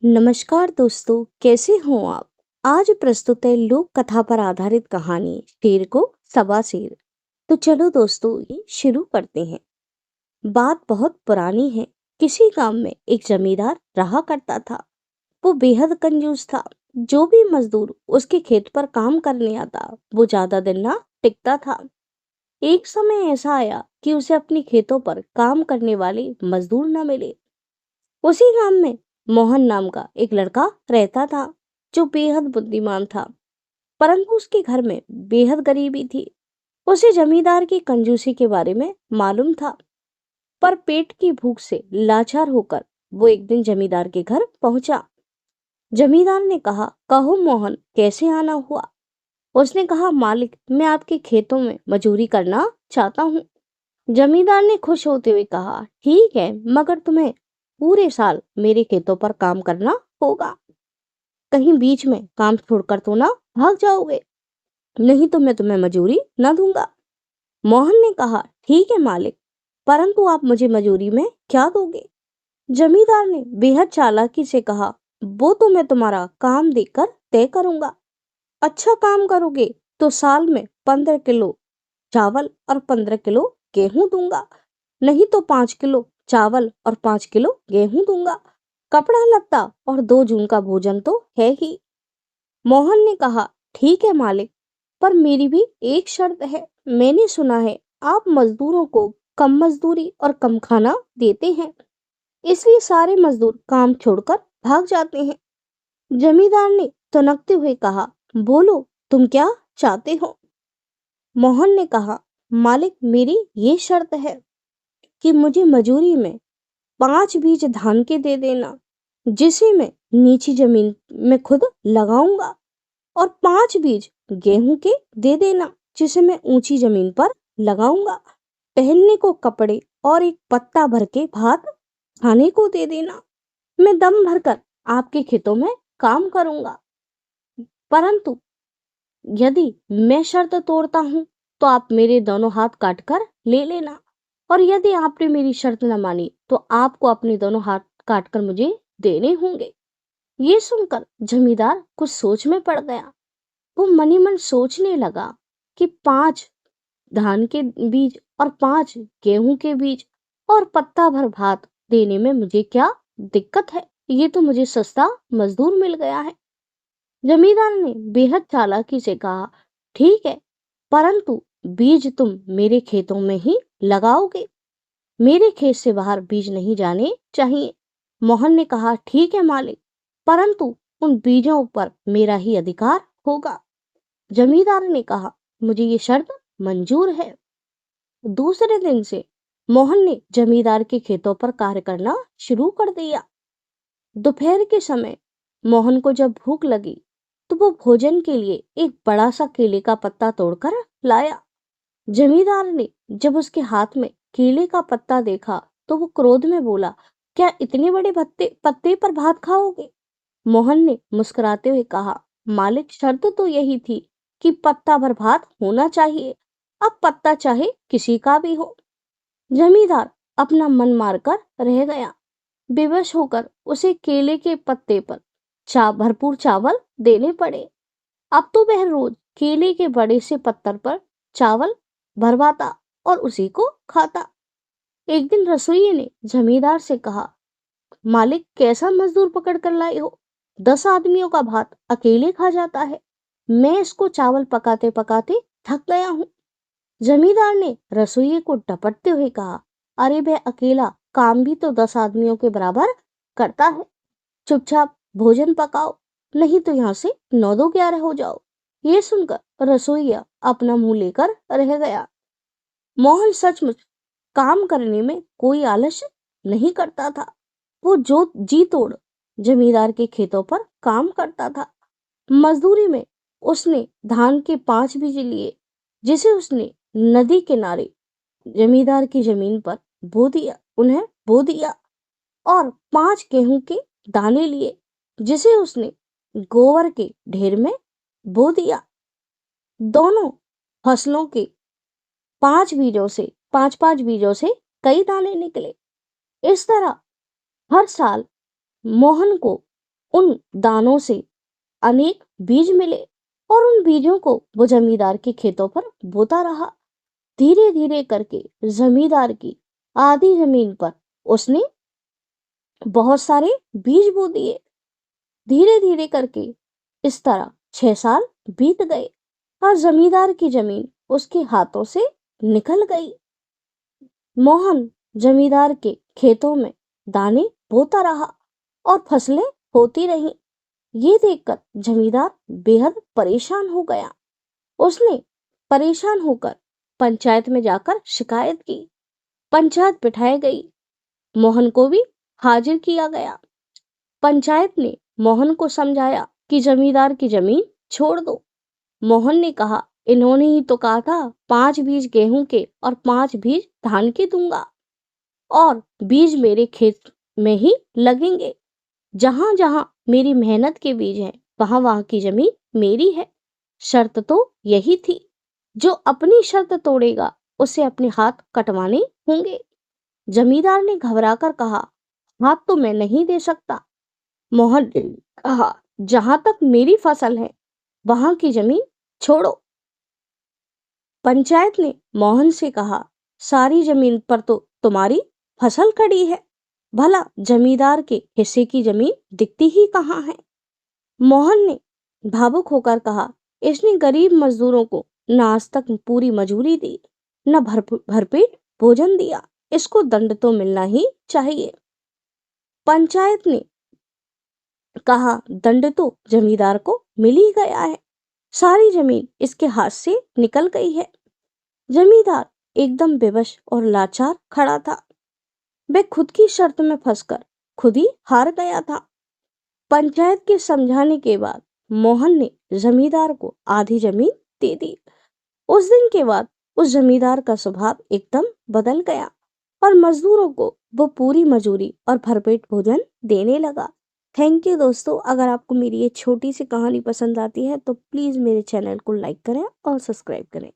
नमस्कार दोस्तों, कैसे हो आप। आज प्रस्तुत है लोक कथा पर आधारित कहानी शेर को सवा शेर। तो चलो दोस्तों, ये शुरू करते हैं। बात बहुत पुरानी है। किसी गांव में एक जमींदार रहा करता था। वो बेहद कंजूस था। जो भी मजदूर उसके खेत पर काम करने आता वो ज्यादा दिन ना टिकता था। एक समय ऐसा आया कि उसे अपनी खेतों पर काम करने वाले मजदूर न मिले। उसी गांव में मोहन नाम का एक लड़का रहता था, जो बेहद बुद्धिमान था। परंतु उसके घर में बेहद गरीबी थी। उसे जमींदार की कंजूसी के बारे में मालूम था, पर पेट की भूख से लाचार होकर वो एक दिन जमींदार के घर पहुंचा। जमींदार ने कहा, कहो मोहन, कैसे आना हुआ। उसने कहा, मालिक, मैं आपके खेतों में मजूरी करना चाहता हूँ। जमींदार ने खुश होते हुए कहा, ठीक है, मगर तुम्हें पूरे साल मेरे खेतों पर काम करना होगा। कहीं बीच में काम छोड़कर तो ना भाग जाओगे, नहीं तो मैं तुम्हें मजूरी न दूंगा। मोहन ने कहा, ठीक है मालिक, परंतु आप मुझे मजूरी में क्या दोगे। जमींदार ने बेहद चालाकी से कहा, वो तो मैं तुम्हारा काम देखकर तय करूंगा। अच्छा काम करोगे तो साल में 15 किलो चावल और 15 किलो गेहूं दूंगा, नहीं तो 5 किलो चावल और 5 किलो गेहूं दूंगा। कपड़ा लत्ता और 2 जून का भोजन तो है ही। मोहन ने कहा, ठीक है मालिक, पर मेरी भी एक शर्त है। मैंने सुना है आप मजदूरों को कम मजदूरी और कम खाना देते हैं, इसलिए सारे मजदूर काम छोड़कर भाग जाते हैं। जमींदार ने तनकते हुए कहा, बोलो, तुम क्या चाहते हो। मोहन ने कहा, मालिक, मेरी ये शर्त है कि मुझे मजूरी में 5 बीज धान के दे देना, जिसे मैं नीची जमीन में खुद लगाऊंगा, और 5 बीज गेहूं के दे देना, जिसे मैं ऊंची जमीन पर लगाऊंगा। पहनने को कपड़े और एक पत्ता भर के भात खाने को दे देना। मैं दम भरकर आपके खेतों में काम करूंगा, परंतु यदि मैं शर्त तोड़ता हूं तो आप मेरे दोनों हाथ काटकर ले लेना, और यदि आपने मेरी शर्त न मानी तो आपको अपने दोनों हाथ काटकर मुझे देने होंगे। ये सुनकर जमींदार कुछ सोच में पड़ गया। वो मनी मन सोचने लगा कि 5 धान के बीज और 5 गेहूं के बीज और पत्ता भर भात देने में मुझे क्या दिक्कत है। ये तो मुझे सस्ता मजदूर मिल गया है। जमींदार ने बेहद चालाकी से कहा, ठीक है, परंतु बीज तुम मेरे खेतों में ही लगाओगे। मेरे खेत से बाहर बीज नहीं जाने चाहिए। मोहन ने कहा, ठीक है मालिक, परंतु उन बीजों पर मेरा ही अधिकार होगा। जमींदार ने कहा, मुझे ये शर्त मंजूर है। दूसरे दिन से मोहन ने जमींदार के खेतों पर कार्य करना शुरू कर दिया। दोपहर के समय मोहन को जब भूख लगी तो वो भोजन के लिए एक बड़ा सा केले का पत्ता तोड़कर लाया। जमींदार ने जब उसके हाथ में केले का पत्ता देखा तो वो क्रोध में बोला, क्या इतने बड़े पत्ते पत्ते पर भात खाओगे। मोहन ने मुस्कुराते हुए कहा, मालिक, शर्त तो यही थी कि पत्ता भर भात होना चाहिए। अब पत्ता चाहे किसी का भी हो। जमींदार अपना मन मारकर रह गया। बेबस होकर उसे केले के पत्ते पर भरपूर चावल देने पड़े। अब तो वह रोज केले के बड़े से पत्थर पर चावल भरवाता और उसी को खाता। एक दिन रसोइये ने जमींदार से कहा, मालिक, कैसा मजदूर पकड़ कर लाए हो। 10 आदमियों का भात अकेले खा जाता है। मैं इसको चावल पकाते पकाते थक गया हूँ। जमींदार ने रसोइये को डपटते हुए कहा, अरे वह अकेला काम भी तो 10 आदमियों के बराबर करता है। चुपचाप भोजन पकाओ, नहीं तो यहाँ से 9 दो 11 हो जाओ। ये सुनकर रसोइया अपना मुंह लेकर रह गया। मोहन सचमुच काम करने में कोई आलस्य नहीं करता था। वो जो जी तोड़ जमींदार के खेतों पर काम करता था। मजदूरी में उसने धान के 5 बीज लिए, जिसे उसने नदी किनारे जमींदार की जमीन पर उन्हें बो दिया, और 5 गेहूं के दाने लिए, जिसे उसने गोबर के ढेर में बो दिया। दोनों फसलों के 5 बीजों से कई दाने निकले। इस तरह हर साल मोहन को उन दानों से अनेक बीज मिले और उन बीजों को वो जमींदार के खेतों पर बोता रहा। धीरे धीरे करके जमींदार की आधी जमीन पर उसने बहुत सारे बीज बो दिए। धीरे धीरे करके इस तरह 6 साल बीत गए और जमींदार की जमीन उसके हाथों से निकल गई। मोहन जमींदार के खेतों में दाने बोता रहा और फसलें होती रहीं। ये देखकर जमींदार बेहद परेशान हो गया। उसने परेशान होकर पंचायत में जाकर शिकायत की। पंचायत बिठाई गई। मोहन को भी हाजिर किया गया। पंचायत ने मोहन को समझाया कि जमींदार की जमीन छोड़ दो। मोहन ने कहा, इन्होंने ही तो कहा था 5 बीज गेहूं के और 5 बीज धान के दूंगा और बीज मेरे खेत में ही लगेंगे। जहां जहां मेरी मेहनत के बीज हैं वहां वहां की जमीन मेरी है। शर्त तो यही थी। जो अपनी शर्त तोड़ेगा उसे अपने हाथ कटवाने होंगे। जमींदार ने घबराकर कहा, हाथ तो मैं नहीं दे सकता। मोहन ने कहा, जहां तक मेरी फसल है वहां की जमीन छोड़ो। पंचायत ने मोहन से कहा, सारी जमीन पर तो तुम्हारी फसल खड़ी है, भला जमींदार के हिस्से की जमीन दिखती ही कहाँ है। मोहन ने भावुक होकर कहा, इसने गरीब मजदूरों को न आज तक पूरी मजूरी दी, न भरपेट भोजन दिया। इसको दंड तो मिलना ही चाहिए। पंचायत ने कहा, दंड तो जमींदार को मिल ही गया है। सारी जमीन इसके हाथ से निकल गई है। जमींदार एकदम बेबस और लाचार खड़ा था। वह खुद की शर्त में फंसकर खुद ही हार गया था। पंचायत के समझाने के बाद मोहन ने जमींदार को आधी जमीन दे दी। उस दिन के बाद उस जमींदार का स्वभाव एकदम बदल गया और मजदूरों को वो पूरी मजूरी और भरपेट भोजन देने लगा। थैंक यू दोस्तों। अगर आपको मेरी ये छोटी सी कहानी पसंद आती है तो प्लीज मेरे चैनल को लाइक करें और सब्सक्राइब करें।